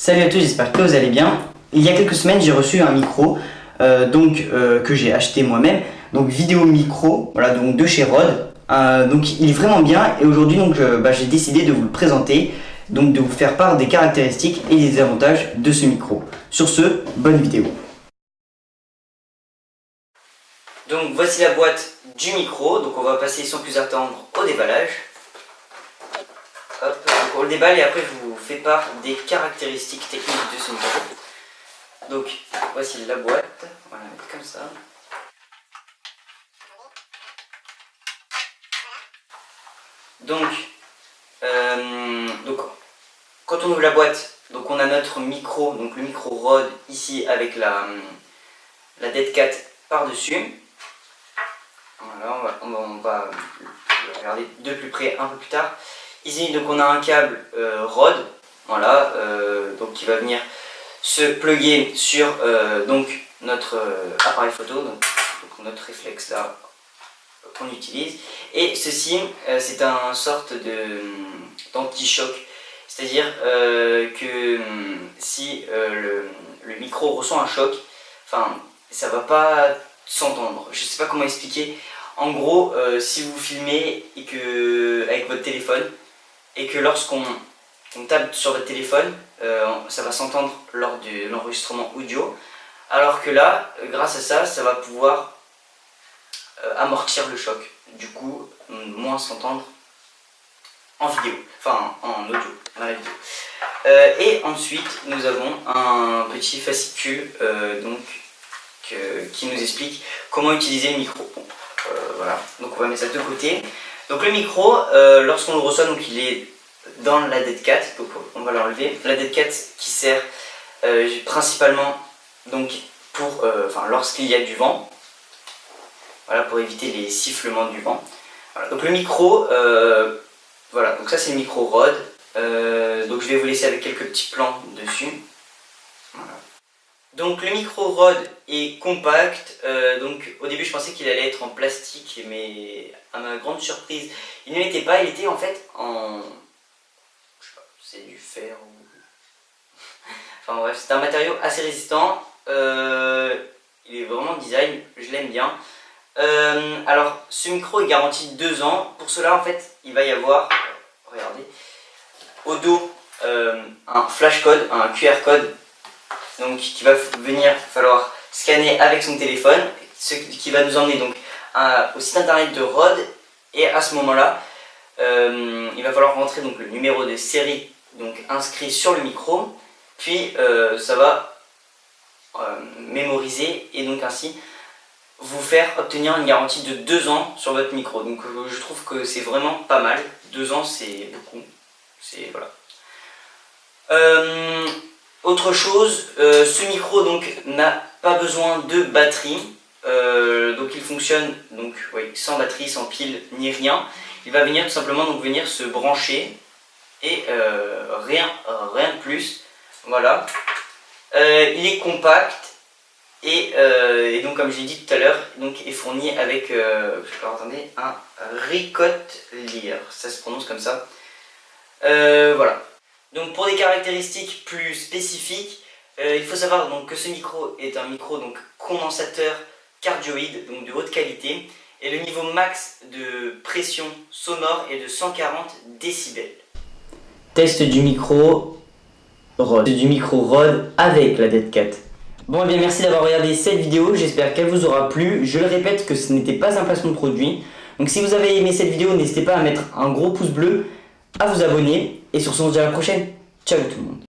Salut à tous, j'espère que vous allez bien. Il y a quelques semaines, j'ai reçu un micro que j'ai acheté moi-même, donc vidéo micro, voilà, donc de chez Rode. Donc il est vraiment bien et aujourd'hui j'ai décidé de vous le présenter, donc de vous faire part des caractéristiques et des avantages de ce micro. Sur ce, bonne vidéo. Donc voici la boîte du micro, donc on va passer sans plus attendre au déballage. Hop, donc on le déballe et après je vous fais part des caractéristiques techniques de ce micro. Donc voici la boîte, voilà, comme ça. Donc quand on ouvre la boîte, donc on a notre micro, donc le micro Rode ici avec la Dead Cat par-dessus. Voilà, on va le regarder de plus près un peu plus tard. Ici donc on a un câble Rode, voilà, donc qui va venir se plugger sur donc notre appareil photo, donc notre réflexe là qu'on utilise. Et ceci c'est un sorte d'anti-choc, c'est-à-dire que si le micro ressent un choc, enfin ça va pas s'entendre. Je sais pas comment expliquer. En gros, si vous filmez et que avec votre téléphone et que lorsqu'on tape sur votre téléphone, ça va s'entendre lors de l'enregistrement audio, alors que là, grâce à ça, ça va pouvoir amortir le choc. Du coup, moins s'entendre en vidéo, enfin en audio, dans la vidéo. Et ensuite, nous avons un petit fascicule qui nous explique comment utiliser le micro. Voilà, donc on va mettre ça de côté. Donc le micro, lorsqu'on le reçoit, donc il est dans la Dead Cat, donc on va l'enlever. La Dead Cat qui sert principalement donc pour, lorsqu'il y a du vent, voilà, pour éviter les sifflements du vent. Voilà, donc le micro, voilà, donc ça c'est le micro Rode. Donc je vais vous laisser avec quelques petits plans dessus. Voilà. Donc le micro Rode est compact, donc au début je pensais qu'il allait être en plastique, mais à ma grande surprise il ne l'était pas, il était en fait en... je sais pas, c'est du fer ou... enfin bref, c'est un matériau assez résistant, il est vraiment design, je l'aime bien. Alors ce micro est garanti 2 ans, pour cela en fait il va y avoir, regardez, au dos un flash code, un QR code, donc qui va falloir scanner avec son téléphone, ce qui va nous emmener donc au site internet de Rode, et à ce moment là il va falloir rentrer donc le numéro de série donc inscrit sur le micro, puis ça va mémoriser et donc ainsi vous faire obtenir une garantie de 2 ans sur votre micro. Donc je trouve que c'est vraiment pas mal, 2 ans c'est beaucoup, c'est voilà. Autre chose, ce micro donc n'a pas besoin de batterie, donc il fonctionne donc, oui, sans batterie, sans pile ni rien. Il va venir tout simplement donc venir se brancher et rien de plus. Voilà. Il est compact et donc comme j'ai dit tout à l'heure, donc est fourni avec attendez, un Ricotlear, ça se prononce comme ça. Voilà. Donc pour des caractéristiques plus spécifiques, il faut savoir donc que ce micro est un micro donc condensateur cardioïde, donc de haute qualité, et le niveau max de pression sonore est de 140 décibels. Test du micro Rode avec la Dead Cat. Bon, et bien merci d'avoir regardé cette vidéo, j'espère qu'elle vous aura plu. Je le répète que ce n'était pas un placement de produit. Donc si vous avez aimé cette vidéo, n'hésitez pas à mettre un gros pouce bleu, à vous abonner, et sur ce on se dit à la prochaine. Ciao tout le monde.